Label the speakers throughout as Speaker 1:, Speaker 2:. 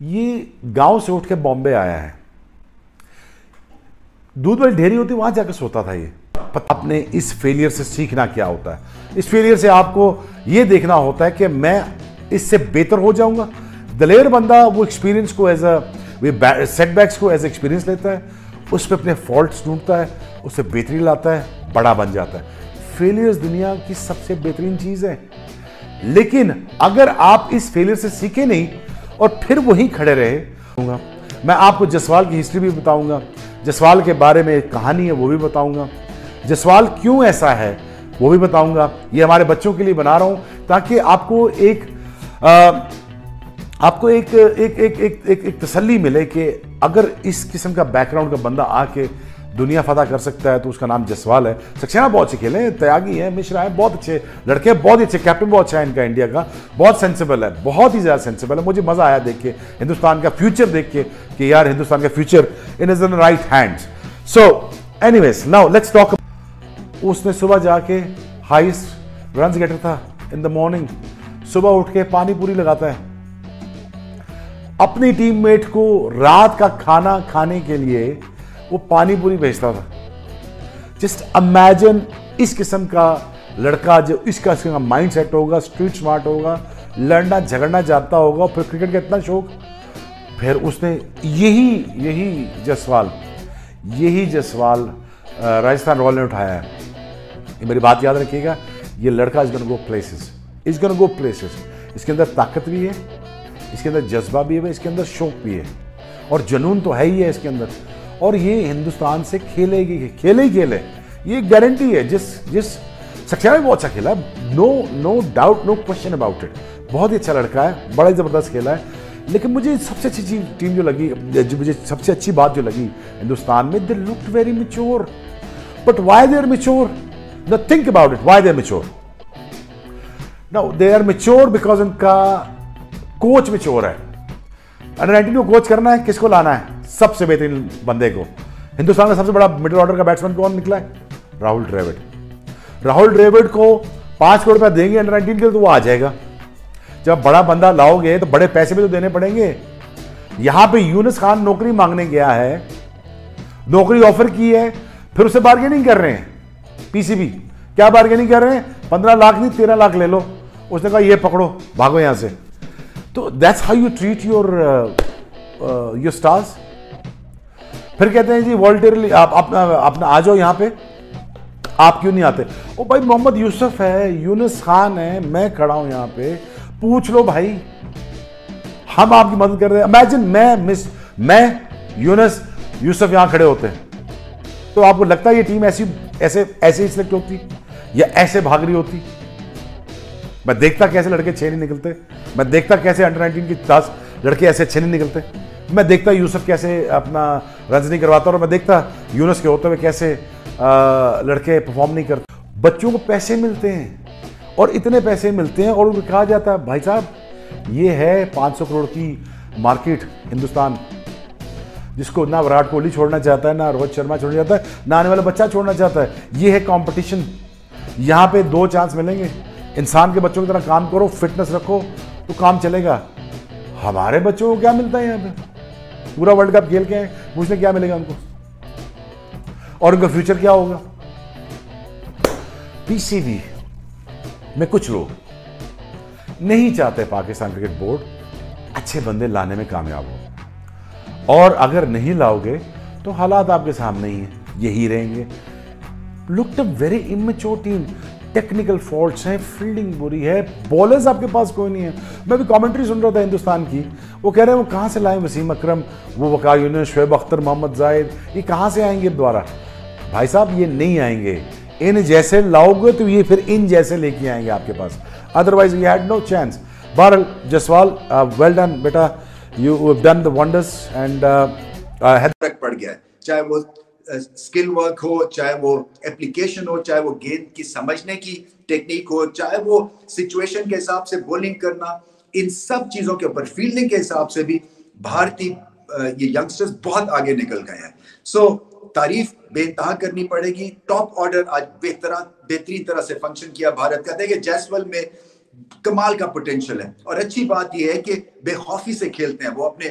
Speaker 1: ये गांव से उठ के बॉम्बे आया है, दूध वाली ढेरी होती वहां जाकर सोता था ये। आपने इस फेलियर से सीखना क्या होता है, इस फेलियर से आपको ये देखना होता है कि मैं इससे बेहतर हो जाऊंगा। दलेर बंदा वो एक्सपीरियंस को एज अ सेटबैक्स को एज एक्सपीरियंस लेता है, उस पर अपने फॉल्ट्स ढूंढता है, उससे बेहतरी लाता है, बड़ा बन जाता है। फेलियर्स दुनिया की सबसे बेहतरीन चीज है, लेकिन अगर आप इस फेलियर से सीखे नहीं और फिर वहीं खड़े रहे। मैं आपको जसवाल की हिस्ट्री भी बताऊंगा, जसवाल के बारे में एक कहानी है वो भी बताऊंगा, जसवाल क्यों ऐसा है वो भी बताऊंगा। ये हमारे बच्चों के लिए बना रहा हूं ताकि आपको एक तसल्ली मिले कि अगर इस किस्म का बैकग्राउंड का बंदा आके दुनिया फतह कर सकता है तो उसका नाम जसवाल है। सक्सेना बहुत अच्छे खेले, त्यागी है, मिश्रा है, बहुत अच्छे लड़के हैं, बहुत ही अच्छे, कैप्टन बहुत अच्छा है इनका इंडिया का, बहुत सेंसिबल है, बहुत ही ज्यादा सेंसिबल है। मुझे मजा आया देख के हिंदुस्तान का फ्यूचर देख के कि यार हिंदुस्तान का future in is in right hands. So anyways now let's talk. उसने सुबह जाके हाईएस्ट रन गेटर था इन द मॉर्निंग, सुबह उठ के पानी पूरी लगाता है, अपनी टीममेट को रात का खाना खाने के लिए वो पानी पूरी भेजता था। जस्ट इमेजिन इस किस्म का लड़का जो इस किस्म का माइंड सेट होगा, स्ट्रीट स्मार्ट होगा, लड़ना झगड़ना जानता होगा, फिर क्रिकेट का इतना शौक। फिर उसने यही जसवाल राजस्थान रॉयल ने उठाया है। ये मेरी बात याद रखिएगा, ये लड़का is gonna go places, is gonna go places. इसके अंदर ताकत भी है, इसके अंदर जज्बा भी है, इसके अंदर शौक भी है और जुनून तो है ही है इसके अंदर। और ये हिंदुस्तान से खेलेगी, खेले ही खेले, ये गारंटी है। जिस सक्सेना भी बहुत अच्छा खेला, no doubt, no question about it. बहुत ही अच्छा लड़का है, बड़ा ही जबरदस्त खेला है। लेकिन मुझे सबसे अच्छी चीज टीम जो लगी, मुझे सबसे अच्छी बात जो लगी हिंदुस्तान में, they looked very mature. But why they are mature? Now think about it, why they are mature? Now they are mature because उनका कोच मैच्योर है। अंडर 19 को कोच करना है, किसको लाना है? सबसे बेहतरीन बंदे को। हिंदुस्तान का सबसे बड़ा मिडिल ऑर्डर का बैट्समैन कौन निकला है? राहुल द्रविड़। राहुल द्रविड़ को 5 करोड़ रुपया देंगे अंडर 19 के तो वो आ जाएगा। जब बड़ा बंदा लाओगे तो बड़े पैसे भी तो देने पड़ेंगे। यहां पे यूनुस खान नौकरी मांगने गया है, नौकरी ऑफर की है, फिर उससे बार्गेनिंग कर रहे हैं। पीसीबी क्या बार्गेनिंग कर रहे हैं? 15 लाख नहीं 13 लाख ले लो। उसने कहा ये पकड़ो, भागो यहां से। तो that's how you treat your stars. फिर कहते हैं जी वॉलंटियरली आप अपना आ जाओ यहां पे, आप क्यों नहीं आते? ओ भाई मोहम्मद यूसुफ है, यूनुस खान है, मैं खड़ा हूं यहां पे, पूछ लो भाई, हम आपकी मदद कर रहे हैं। इमेजिन मैं यूनुस यूसुफ यहां खड़े होते हैं तो आपको लगता है ये टीम ऐसे ही सिलेक्ट होती या ऐसे भाग रही होती? मैं देखता कैसे लड़के 6 नहीं निकलते, मैं देखता कैसे अंडर 19 की 10 लड़के ऐसे अच्छे नहीं निकलते, मैं देखता यूसुफ कैसे अपना रन नहीं करवाता और मैं देखता यूनुस के होते हुए कैसे लड़के परफॉर्म नहीं करते। बच्चों को पैसे मिलते हैं और इतने पैसे मिलते हैं और उनको कहा जाता है भाई साहब ये है 500 करोड़ की मार्केट हिंदुस्तान, जिसको ना विराट कोहली छोड़ना चाहता है, ना रोहित शर्मा छोड़ना चाहता है, ना आने वाला बच्चा छोड़ना चाहता है। ये है कंपटीशन। यहां पे 2 चांस मिलेंगे, इंसान के बच्चों की तरह काम करो, फिटनेस रखो तो काम चलेगा। हमारे बच्चों को क्या मिलता है? यहां पे पूरा वर्ल्ड कप खेल के हैं, पूछने क्या मिलेगा उनको और उनका फ्यूचर क्या होगा? पीसीबी में कुछ लोग नहीं चाहते पाकिस्तान क्रिकेट बोर्ड अच्छे बंदे लाने में कामयाब हो, और अगर नहीं लाओगे तो हालात आपके सामने ही हैं, यही रहेंगे। Looked a very immature team, technical faults हैं, फील्डिंग बुरी है, बॉलर्स आपके पास कोई नहीं है। मैं भी कमेंट्री सुन रहा था हिंदुस्तान की, वो कह रहे हैं वो कहां से लाए वसीम अकरम, वो वकार यूनुस, शोएब अख्तर, मोहम्मद जाहिद, ये कहां से आएंगे दोबारा? भाई साहब ये नहीं आएंगे, इन जैसे लाओगे तो ये फिर इन जैसे लेके आएंगे आपके पास, otherwise we had no chance. बहरहाल जसवाल वेल डन बेटा, you have done the wonders and
Speaker 2: फर्क पड़ गया है, चाहे वो स्किल वर्क हो, चाहे वो एप्लीकेशन हो, चाहे वो गेंद की समझने की टेक्निक हो, चाहे वो सिचुएशन के हिसाब से बॉलिंग करना, इन सब चीजों के ऊपर फील्डिंग के हिसाब से भी भारतीय ये यंगस्टर्स बहुत आगे निकल गए हैं। सो तारीफ बेइंतहा करनी पड़ेगी। टॉप ऑर्डर आज बेहतरीन तरह से फंक्शन किया भारत का। देखिए जायसवाल में कमाल का पोटेंशियल है। और अच्छी बात यह है कि बेखौफी से खेलते हैं, वो अपने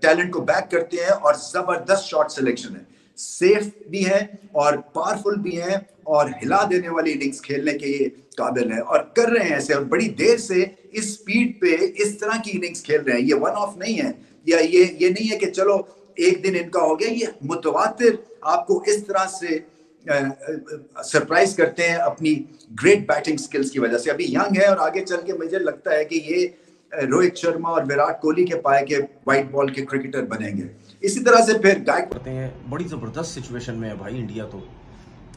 Speaker 2: टैलेंट को बैक करते हैं और जबरदस्त शॉट सिलेक्शन है, सेफ भी है और पावरफुल भी है और हिला देने वाली इनिंग्स खेलने के ये काबिल है और कर रहे हैं ऐसे, और बड़ी देर से इस स्पीड पे इस तरह की इनिंग्स खेल रहे हैं। ये वन ऑफ नहीं है, या ये नहीं है कि चलो एक दिन इनका हो गया, ये मुतवातिर आपको इस तरह से सरप्राइज करते हैं अपनी ग्रेट बैटिंग स्किल्स की वजह से। अभी यंग है और आगे चल के मुझे लगता है कि ये रोहित शर्मा और विराट कोहली के पाए के व्हाइट बॉल के क्रिकेटर बनेंगे। इसी तरह से फिर
Speaker 3: करते हैं। बड़ी ज़बरदस्त सिचुएशन में है भाई इंडिया तो,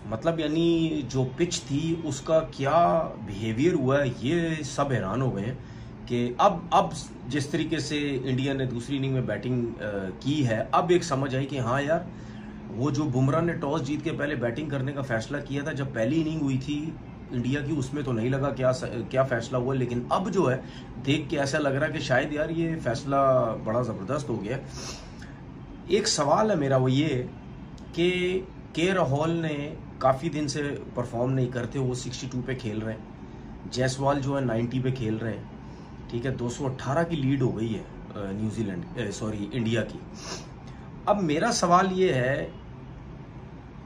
Speaker 3: मतलब यानी जो पिच थी उसका क्या बिहेवियर हुआ है, ये सब हैरान हो गए हैं कि अब जिस तरीके से इंडिया ने दूसरी इनिंग में बैटिंग की है, अब एक समझ आई कि हाँ यार, वो जो बुमराह ने टॉस जीत के पहले बैटिंग करने का फैसला किया था जब पहली इनिंग हुई थी इंडिया की, उसमें तो नहीं लगा क्या फैसला हुआ, लेकिन अब जो है देख के ऐसा लग रहा है कि शायद यार ये फैसला बड़ा ज़बरदस्त हो गया। एक सवाल है मेरा, वो ये कि के राहुल ने काफ़ी दिन से परफॉर्म नहीं करते, वो 62 पे खेल रहे हैं, जायसवाल जो है 90 पे खेल रहे हैं, ठीक है, 218 की लीड हो गई है इंडिया की। अब मेरा सवाल ये है,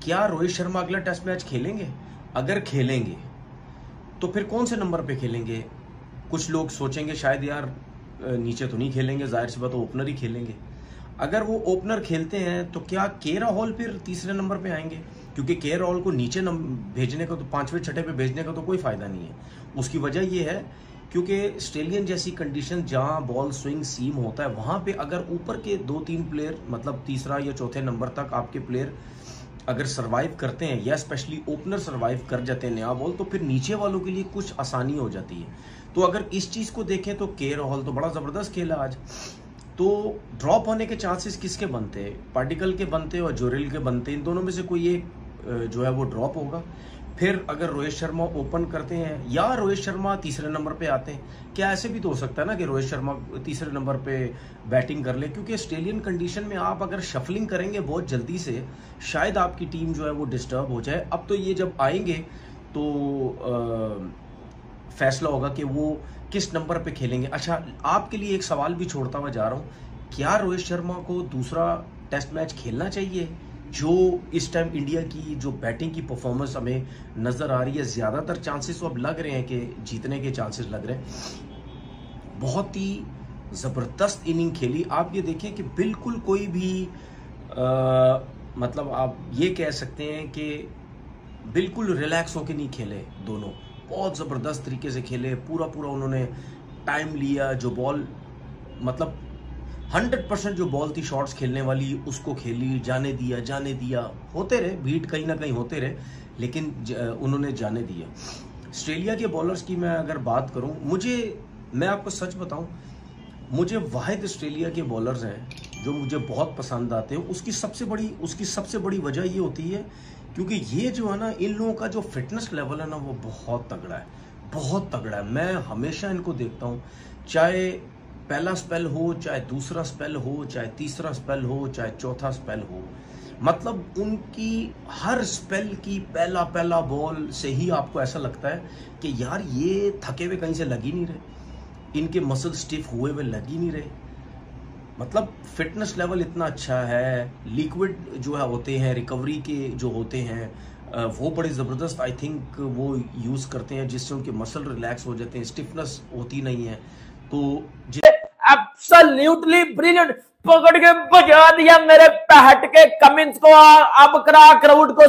Speaker 3: क्या रोहित शर्मा अगला टेस्ट मैच खेलेंगे? अगर खेलेंगे तो फिर कौन से नंबर पे खेलेंगे? कुछ लोग सोचेंगे शायद यार नीचे तो नहीं खेलेंगे, जाहिर सी बात ओपनर ही खेलेंगे। अगर वो ओपनर खेलते हैं तो क्या के राहुल फिर तीसरे नंबर पे आएंगे? क्योंकि के राहुल को नीचे भेजने का तो 5वें 6ठे पे भेजने का तो कोई फायदा नहीं है। उसकी वजह ये है क्योंकि ऑस्ट्रेलियन जैसी कंडीशन जहां बॉल स्विंग सीम होता है, वहां पे अगर ऊपर के 2-3 प्लेयर, मतलब तीसरा या चौथे नंबर तक आपके प्लेयर अगर सरवाइव करते हैं, या स्पेशली ओपनर सरवाइव कर जाते हैं नया बॉल, तो फिर नीचे वालों के लिए कुछ आसानी हो जाती है। तो अगर इस चीज़ को देखें तो के राहुल तो बड़ा ज़बरदस्त खेला आज। तो ड्रॉप होने के चांसेस किसके बनते हैं? पार्टिकल के बनते और जोरेल के बनते, इन दोनों में से कोई एक जो है वो ड्रॉप होगा। फिर अगर रोहित शर्मा ओपन करते हैं या रोहित शर्मा तीसरे नंबर पे आते हैं, क्या ऐसे भी तो हो सकता है ना कि रोहित शर्मा तीसरे नंबर पे बैटिंग कर ले? क्योंकि ऑस्ट्रेलियन कंडीशन में आप अगर शफलिंग करेंगे बहुत जल्दी से, शायद आपकी टीम जो है वो डिस्टर्ब हो जाए। अब तो ये जब आएंगे तो फैसला होगा कि वो किस नंबर पे खेलेंगे। अच्छा, आपके लिए एक सवाल भी छोड़ता हुआ जा रहा हूँ, क्या रोहित शर्मा को दूसरा टेस्ट मैच खेलना चाहिए? जो इस टाइम इंडिया की जो बैटिंग की परफॉर्मेंस हमें नजर आ रही है, ज्यादातर चांसेस तो अब लग रहे हैं कि जीतने के चांसेस लग रहे हैं। बहुत ही जबरदस्त इनिंग खेली। आप ये देखें कि बिल्कुल कोई भी मतलब आप ये कह सकते हैं कि बिल्कुल रिलैक्स होके नहीं खेले दोनों, बहुत जबरदस्त तरीके से खेले, पूरा उन्होंने टाइम लिया। जो बॉल मतलब 100% जो बॉल थी शॉट्स खेलने वाली, उसको खेली, जाने दिया, होते रहे बीट, कहीं ना कहीं होते रहे, लेकिन उन्होंने जाने दिया। ऑस्ट्रेलिया के बॉलर्स की मैं अगर बात करूं, मैं आपको सच बताऊं, मुझे वाहिद ऑस्ट्रेलिया के बॉलर्स हैं जो मुझे बहुत पसंद आते हैं। उसकी सबसे बड़ी वजह ये होती है क्योंकि ये जो है ना, इन लोगों का जो फिटनेस लेवल है ना, वो बहुत तगड़ा है। मैं हमेशा इनको देखता हूँ, चाहे पहला स्पेल हो, चाहे दूसरा स्पेल हो, चाहे तीसरा स्पेल हो, चाहे चौथा स्पेल हो, मतलब उनकी हर स्पेल की पहला बॉल से ही आपको ऐसा लगता है कि यार ये थके हुए कहीं से लग ही नहीं रहे, इनके मसल स्टिफ हुए हुए लग ही नहीं रहे। मतलब फिटनेस लेवल इतना अच्छा है। लिक्विड जो है होते हैं, रिकवरी के जो होते हैं, वो बड़े ज़बरदस्त आई थिंक वो यूज़ करते हैं, जिससे उनके मसल रिलैक्स हो जाते हैं, स्टिफनेस होती नहीं है। तो
Speaker 4: एब्सोल्युटली ब्रिलियंट, पकड़ के बजा दिया मेरे पैट के कमिंस को। अब करा क्राउड को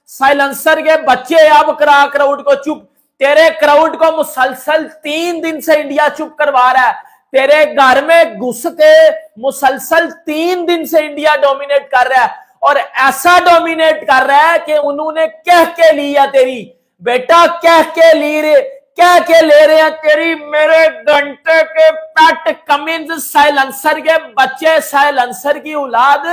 Speaker 4: साइलेंसर के बच्चे, अब करा क्राउड को चुप। तेरे क्राउड को मुसलसल 3 दिन से इंडिया चुप करवा रहा है। तेरे घर में घुस के मुसलसल 3 दिन से इंडिया डोमिनेट कर रहा है, और ऐसा डोमिनेट कर रहा है कि उन्होंने कह के लिया तेरी बेटा, कह के ले रहे हैं तेरी मेरे घंटे के पैट कमिंस, साइलेंसर के बच्चे, साइलेंसर की औलाद।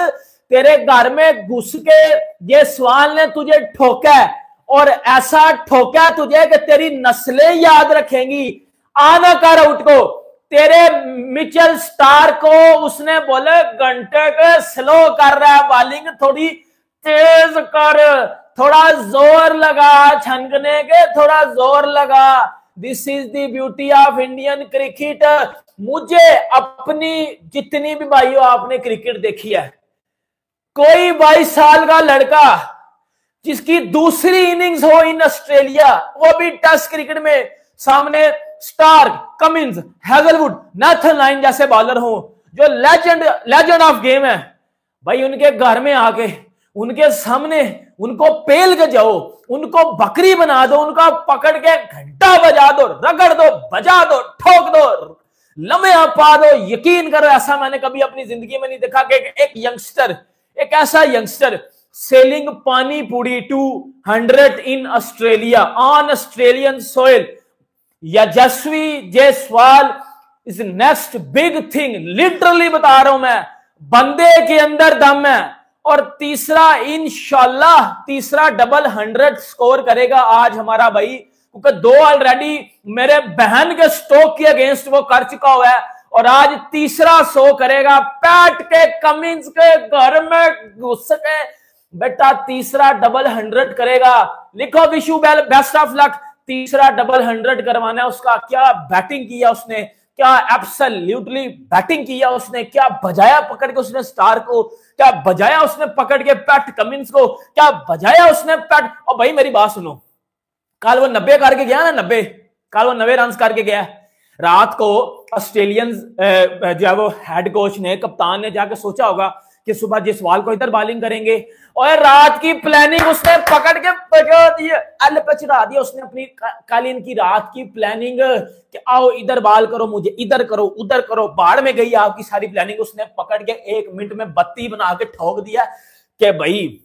Speaker 4: तेरे घर में घुस के ये सवाल ने तुझे ठोका है, और ऐसा ठोका तुझे कि तेरी नस्लें याद रखेंगी। आना कर आउट को, तेरे मिचेल स्टार को उसने बोले घंटे के स्लो कर रहा है बॉलिंग, थोड़ी तेज कर, थोड़ा जोर लगा छनकने के, थोड़ा जोर लगा। This is the beauty of Indian cricket. मुझे अपनी जितनी भी भाइयों आपने क्रिकेट देखी है, कोई 22 साल का लड़का जिसकी दूसरी इनिंग्स हो इन ऑस्ट्रेलिया, वो भी टेस्ट क्रिकेट में, सामने Starc, Cummins, Hazlewood, Nathan Lyon जैसे बॉलर हो जो लेजेंड ऑफ गेम है, भाई उनके घर में आके उनके सामने उनको पेल के जाओ, उनको बकरी बना दो, उनका पकड़ के घंटा बजा दो, रगड़ दो, बजा दो, ठोक दो, लम्हे पा दो। यकीन करो ऐसा मैंने कभी अपनी जिंदगी में नहीं देखा कि एक यंगस्टर, एक ऐसा यंगस्टर सेलिंग पानी पूरी 200 in Australia on Australian soil. Yashasvi Jaiswal is next big thing, literally बता रहा हूं मैं, बंदे के अंदर दम है। और तीसरा इंशाल्लाह तीसरा डबल 100 स्कोर करेगा आज हमारा भाई, क्योंकि 2 ऑलरेडी मेरे बहन के स्टोक के अगेंस्ट वो कर चुका हुआ है और आज तीसरा 100 करेगा। पैट के कमिंस के घर में घुस के बेटा तीसरा डबल 100 करेगा। लिखो विशु बेस्ट ऑफ लक, तीसरा डबल 100 करवाना है उसका। क्या बैटिंग किया उसने, क्या एब्सोल्युटली बैटिंग किया उसने, क्या बजाया पकड़ के उसने स्टार को, क्या बजाया उसने पकड़ के पैट कमिंस को, क्या बजाया उसने पैट। और भाई मेरी बात सुनो, कल वो 90 करके गया ना, 90 रन करके गया। रात को ऑस्ट्रेलियन जो है वो हेड कोच ने, कप्तान ने जाके सोचा होगा कि सुबह जायसवाल को इधर बॉलिंग करेंगे, और रात की प्लानिंग उसने पकड़ के बजा दी, एल पे चढ़ा दिया उसने अपनी कालीन की रात की प्लानिंग कि आओ इधर बॉल करो, मुझे इधर करो, उधर करो, बाढ़ में गई आपकी सारी प्लानिंग। उसने पकड़ के 1 मिनट में बत्ती बना के ठोक दिया कि भाई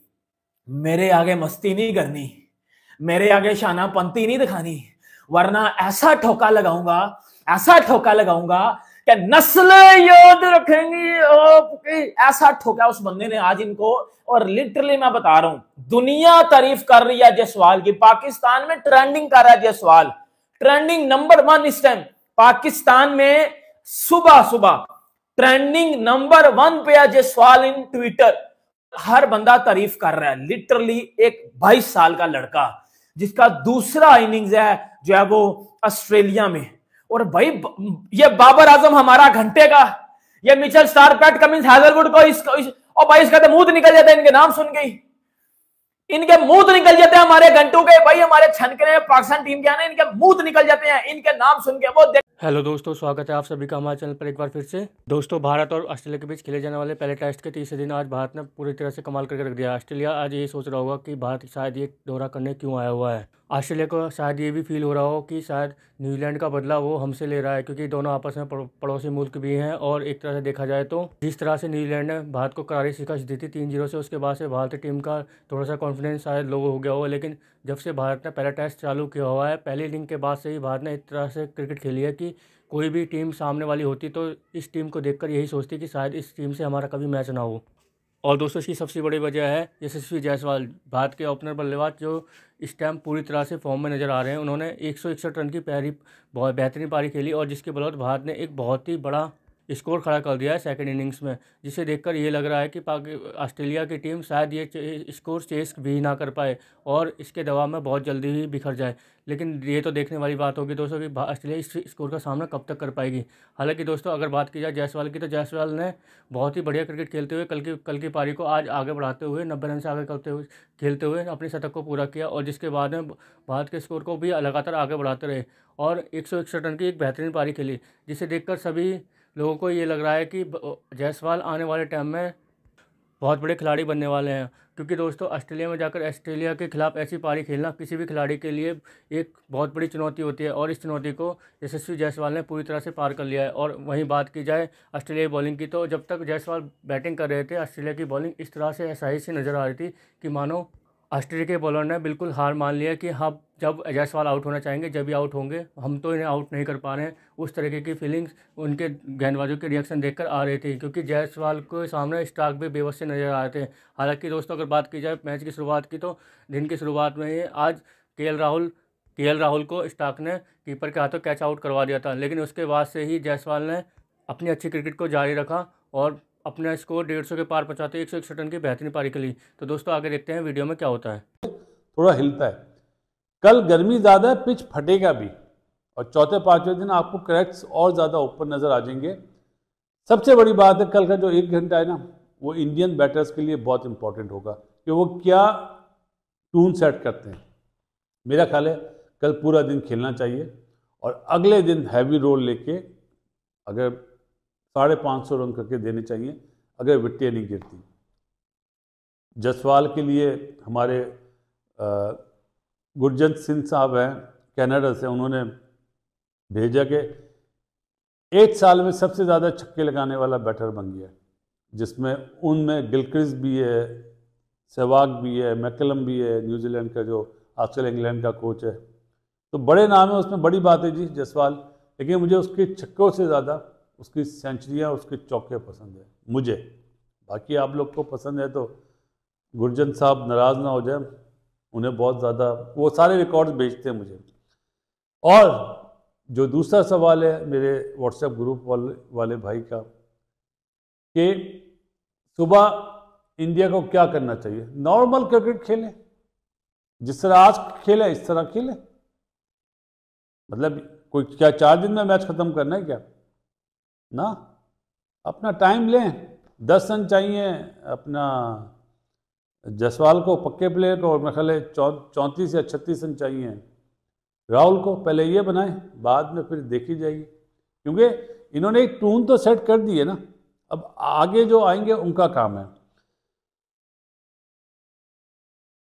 Speaker 4: मेरे आगे मस्ती नहीं करनी, मेरे आगे शाना पंती नहीं दिखानी, वरना ऐसा ठोका लगाऊंगा, ऐसा ठोका लगाऊंगा कि नस्लें याद रखेंगी आपकी। ऐसा ठोका उस बंदे ने आज इनको। और लिटरली मैं बता रहा हूं, दुनिया तारीफ कर रही है जायसवाल की, पाकिस्तान में ट्रेंडिंग कर रहा है जायसवाल, ट्रेंडिंग नंबर 1 इस टाइम पाकिस्तान में। सुबह ट्रेंडिंग नंबर 1 पे है जायसवाल इन ट्विटर, हर बंदा तारीफ कर रहा है। लिटरली एक 22 साल का लड़का जिसका दूसरा इनिंग्स है जो है वो ऑस्ट्रेलिया में। और भाई ये बाबर आजम हमारा घंटे का, ये Mitchell Starc, PAT Cummins, Hazlewood को और भाई इसका तो मुंह निकल जाता है इनके नाम सुन के, इनके मुंह निकल जाते हैं हमारे घंटों के। भाई हमारे छनकने पाकिस्तान टीम के आने इनके मुंह निकल जाते हैं इनके नाम सुन के। वो
Speaker 5: हेलो दोस्तों, स्वागत है आप सभी का हमारे चैनल पर एक बार फिर से। दोस्तों, भारत और ऑस्ट्रेलिया के बीच खेले जाने वाले पहले टेस्ट के तीसरे दिन आज भारत ने पूरी तरह से कमाल करके रख दिया। ऑस्ट्रेलिया आज ये सोच रहा होगा कि भारत शायद ये दौरा करने क्यों आया हुआ है। ऑस्ट्रेलिया को शायद ये भी फील हो रहा हो कि शायद न्यूजीलैंड का बदला वो हमसे ले रहा है, क्योंकि दोनों आपस में पड़ोसी मुल्क भी हैं। और एक तरह से देखा जाए तो जिस तरह से न्यूजीलैंड ने भारत को करारी शिकस्त दी थी 3-0 से, उसके बाद से भारतीय टीम का थोड़ा सा कॉन्फिडेंस शायद लो हो गया हो। लेकिन जब से भारत ने पहला टेस्ट चालू किया हुआ है, पहली इनिंग के बाद से ही भारत ने इस तरह से क्रिकेट खेली है कि कोई भी टीम सामने वाली होती तो इस टीम को देखकर यही सोचती कि शायद इस टीम से हमारा कभी मैच ना हो। और दोस्तों, इसकी सबसे बड़ी वजह है यशस्वी जायसवाल, भारत के ओपनर बल्लेबाज जो इस टाइम पूरी तरह से फॉर्म में नज़र आ रहे हैं। उन्होंने 161 रन की बहुत बेहतरीन पारी खेली और जिसके बदौलत भारत ने एक बहुत ही बड़ा स्कोर खड़ा कर दिया है सेकंड इनिंग्स में, जिसे देखकर ये लग रहा है कि ऑस्ट्रेलिया की टीम शायद ये स्कोर चेस भी ना कर पाए और इसके दबाव में बहुत जल्दी ही बिखर जाए। लेकिन ये तो देखने वाली बात होगी दोस्तों कि ऑस्ट्रेलिया इस स्कोर का सामना कब तक कर पाएगी। हालांकि दोस्तों, अगर बात की जाए जायसवाल की, तो जायसवाल ने बहुत ही बढ़िया क्रिकेट खेलते हुए कल की पारी को आज आगे बढ़ाते हुए 90 रन से आगे खेलते हुए अपनी शतक को पूरा किया और जिसके बाद में भारत के स्कोर को भी लगातार आगे बढ़ाते रहे और 161 रन की एक बेहतरीन पारी खेली, जिसे देखकर सभी लोगों को ये लग रहा है कि जायसवाल आने वाले टाइम में बहुत बड़े खिलाड़ी बनने वाले हैं। क्योंकि दोस्तों, ऑस्ट्रेलिया में जाकर ऑस्ट्रेलिया के खिलाफ ऐसी पारी खेलना किसी भी खिलाड़ी के लिए एक बहुत बड़ी चुनौती होती है और इस चुनौती को यशस्वी जायसवाल ने पूरी तरह से पार कर लिया है। और वहीं बात की जाए ऑस्ट्रेलिया की बॉलिंग की, तो जब तक जायसवाल बैटिंग कर रहे थे, ऑस्ट्रेलिया की बॉलिंग इस तरह से ऐसा ही नज़र आ रही थी कि मानो ऑस्ट्रेलिया के बॉलर ने बिल्कुल हार मान लिया कि हाँ, जब जायसवाल आउट होना चाहेंगे जब भी आउट होंगे, हम तो इन्हें आउट नहीं कर पा रहे हैं। उस तरीके की फीलिंग्स उनके गेंदबाजों के रिएक्शन देखकर आ रही थी, क्योंकि जायसवाल के सामने स्टार्क भी बेबस से नजर आ रहे थे। हालांकि दोस्तों, अगर बात की जाए मैच की शुरुआत की, तो दिन की शुरुआत में ही आज के राहुल को स्टार्क ने कीपर के हाथों कैच आउट करवा दिया था। लेकिन उसके बाद से ही जायसवाल ने अपनी अच्छी क्रिकेट को जारी रखा और अपना स्कोर 150 के पार पहुंचाते 161 रन की बेहतरीन पारी खेली। तो दोस्तों, आगे देखते हैं वीडियो में क्या होता है।
Speaker 6: थोड़ा हिलता है, कल गर्मी ज़्यादा है, पिच फटेगा भी, और चौथे पाँचवें दिन आपको क्रैक्स और ज़्यादा ऊपर नज़र आ जाएंगे। सबसे बड़ी बात है कल का जो 1 घंटा है ना, वो इंडियन बैटर्स के लिए बहुत इंपॉर्टेंट होगा कि वो क्या टून सेट करते हैं। मेरा ख्याल है कल पूरा दिन खेलना चाहिए और अगले दिन हैवी रोल लेके अगर 550 रन करके देने चाहिए अगर विकेटें नहीं गिरती। जसवाल के लिए हमारे गुरजंत सिंह साहब हैं कनाडा से, उन्होंने भेजा कि 1 साल में सबसे ज़्यादा छक्के लगाने वाला बैटर बन गया, जिसमें उनमें गिलक्रिस्ट भी है, सहवाग भी है, मैकलम भी है, न्यूजीलैंड का जो आजकल इंग्लैंड का कोच है। तो बड़े नाम है, उसमें बड़ी बात है जी जसवाल, लेकिन मुझे उसके छक्कों से ज़्यादा उसकी सेंचुरियाँ, उसके चौके पसंद है मुझे। बाकी आप लोग को पसंद है तो गुरजंत साहब नाराज़ ना हो जाए, उन्हें बहुत ज़्यादा वो सारे रिकॉर्ड्स भेजते हैं मुझे। और जो दूसरा सवाल है मेरे व्हाट्सएप ग्रुप वाले भाई का कि सुबह इंडिया को क्या करना चाहिए। नॉर्मल क्रिकेट खेलें, जिस तरह आज खेले इस तरह खेलें। मतलब कोई क्या 4 दिन में मैच ख़त्म करना है क्या ना, अपना टाइम लें। 10 रन चाहिए अपना जसवाल को, पक्के प्लेयर को, और मेरे ख्याल है 34 या 36 रन चाहिए राहुल को। पहले ये बनाएं, बाद में फिर देखी जाएगी, क्योंकि इन्होंने एक टून तो सेट कर दी है ना, अब आगे जो आएंगे उनका काम है।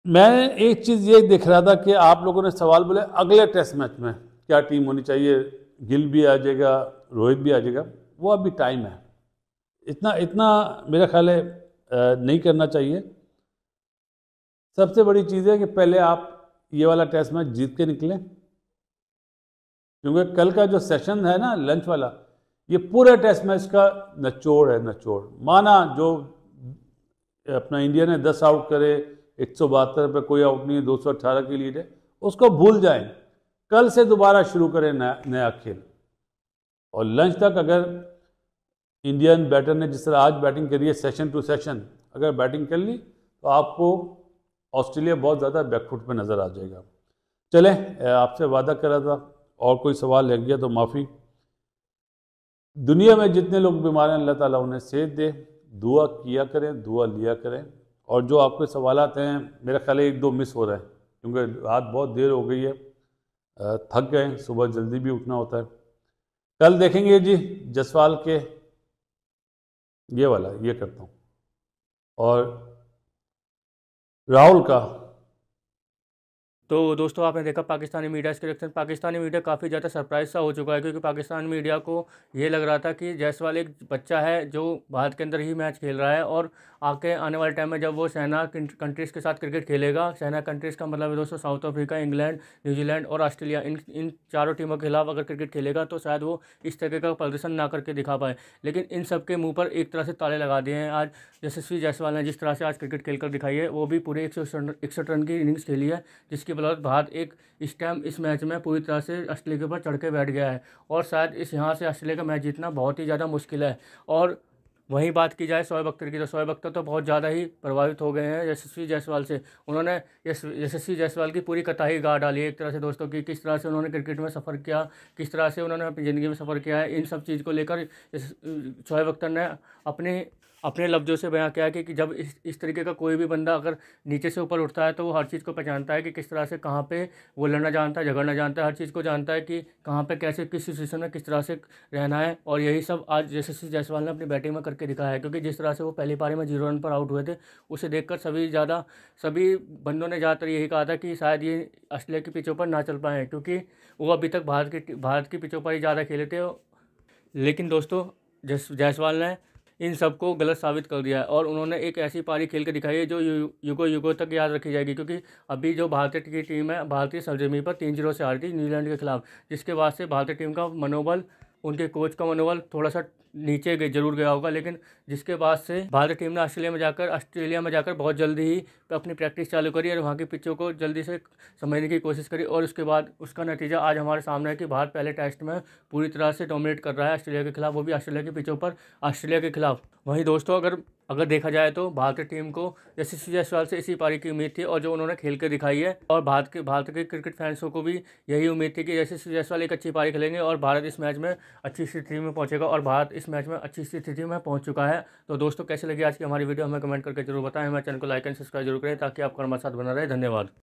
Speaker 6: मैं एक चीज़ ये देख रहा था कि आप लोगों ने सवाल बोले अगले टेस्ट मैच में क्या टीम होनी चाहिए, गिल भी आ जाएगा, रोहित भी आ जाएगा, वो अभी टाइम है। इतना मेरा ख्याल है नहीं करना चाहिए। सबसे बड़ी चीज़ है कि पहले आप ये वाला टेस्ट मैच जीत के निकलें, क्योंकि कल का जो सेशन है ना लंच वाला, ये पूरे टेस्ट मैच का निचोड़ है, निचोड़। माना जो अपना इंडिया ने 10 आउट करे, 172 पे कोई आउट नहीं है, 218 की लीड है, उसको भूल जाएं, कल से दोबारा शुरू करें नया खेल। और लंच तक अगर इंडियन बैटर ने जिस तरह आज बैटिंग करी है, सेशन टू सेशन अगर बैटिंग कर ली तो आपको ऑस्ट्रेलिया बहुत ज़्यादा बैकफुट पे नज़र आ जाएगा। चलें, आपसे वादा कर रहा था, और कोई सवाल रह गया तो माफ़ी। दुनिया में जितने लोग बीमार हैं अल्लाह ताला उन्हें सेहत दे, दुआ किया करें, दुआ लिया करें। और जो आपके सवालात हैं मेरा ख्याल है 1-2 मिस हो रहे हैं, क्योंकि रात बहुत देर हो गई है, थक गए, सुबह जल्दी भी उठना होता है। कल देखेंगे जी जसवाल के ये वाला, ये करता हूँ, और राहुल का।
Speaker 5: तो दोस्तों आपने देखा पाकिस्तानी मीडिया के रिएक्शन। पाकिस्तानी मीडिया काफ़ी ज़्यादा सरप्राइज सा हो चुका है, क्योंकि पाकिस्तान मीडिया को ये लग रहा था कि जायसवाल एक बच्चा है जो भारत के अंदर ही मैच खेल रहा है, और आने वाले टाइम में जब वो सेना कंट्रीज़ के साथ क्रिकेट खेलेगा, सेना कंट्रीज़ का मतलब है दोस्तों साउथ अफ्रीका, इंग्लैंड, न्यूजीलैंड और ऑस्ट्रेलिया, इन चारों टीमों के खिलाफ अगर क्रिकेट खेलेगा तो शायद वो इस तरह का प्रदर्शन ना करके दिखा पाए। लेकिन इन सब के मुँह पर एक तरह से ताले लगा दिए हैं आज यशस्वी जायसवाल ने। जिस तरह से आज क्रिकेट खेलकर दिखाई है, वो भी पूरे 161 रन की इनिंग्स खेली है, जिसकी बदौलत भारत इस मैच में पूरी तरह से ऑस्ट्रेलिया के ऊपर चढ़ के बैठ गया है, और शायद यहाँ से ऑस्ट्रेलिया का मैच जीतना बहुत ही ज़्यादा मुश्किल है। और वहीं बात की जाए शोएब अख्तर की, तो शोएब अख्तर तो बहुत ज़्यादा ही प्रभावित हो गए हैं यशस्वी जायसवाल से। उन्होंने यशस्वी जायसवाल की पूरी कताई गा डाली है एक तरह से दोस्तों की, किस तरह से उन्होंने क्रिकेट में सफ़र किया, किस तरह से उन्होंने अपनी ज़िंदगी में सफ़र किया है, इन सब चीज़ को लेकर शोएब अख्तर ने अपने लफ्ज़ों से बयां किया कि जब इस तरीके का कोई भी बंदा अगर नीचे से ऊपर उठता है तो वो हर चीज़ को पहचानता है कि किस तरह से कहाँ पे वो लड़ना जानता है, झगड़ना जानता है, हर चीज़ को जानता है कि कहाँ पे कैसे किस सिचुएशन में किस तरह से रहना है। और यही सब आज यशस्वी जायसवाल ने अपनी बैटिंग में करके दिखाया है, क्योंकि जिस तरह से वो पहली पारी में 0 रन पर आउट हुए थे, उसे देखकर सभी बंदों ने ज़्यादातर यही कहा था कि शायद ये ऑस्ट्रेलिया की पिचों पर ना चल पाए, क्योंकि वो अभी तक भारत की पिचों पर ही ज़्यादा खेले थे। लेकिन दोस्तों जायसवाल ने इन सबको गलत साबित कर दिया है, और उन्होंने एक ऐसी पारी खेल के दिखाई है जो युगों तक याद रखी जाएगी। क्योंकि अभी जो भारतीय की टीम है, भारतीय सरजमी पर 3-0 से हारी थी न्यूजीलैंड के खिलाफ, जिसके बाद से भारतीय टीम का मनोबल, उनके कोच का मनोबल थोड़ा सा नीचे जरूर गया होगा, लेकिन जिसके बाद से भारतीय टीम ने ऑस्ट्रेलिया में जाकर बहुत जल्दी ही अपनी प्रैक्टिस चालू करी और वहाँ की पिचों को जल्दी से समझने की कोशिश करी, और उसके बाद उसका नतीजा आज हमारे सामने है कि भारत पहले टेस्ट में पूरी तरह से डोमिनेट कर रहा है ऑस्ट्रेलिया के खिलाफ, वो भी ऑस्ट्रेलिया की पिचों पर ऑस्ट्रेलिया के खिलाफ। वहीं दोस्तों अगर देखा जाए तो भारतीय टीम को यशस्वी जायसवाल से इसी पारी की उम्मीद थी, और जो उन्होंने खेल के दिखाई है, और भारत के क्रिकेट फैंसों को भी यही उम्मीद थी कि यशस्वी जायसवाल एक अच्छी पारी खेलेंगे और भारत इस मैच में अच्छी स्थिति में पहुंचेगा, और भारत इस मैच में अच्छी स्थिति में पहुंच चुका है। तो दोस्तों कैसे लगी आज की हमारी वीडियो हमें कमेंट करके जरूर बताएं। हमारे चैनल को लाइक एंड सब्सक्राइब जरूर करें ताकि आपका हमारे साथ बना रहे। धन्यवाद।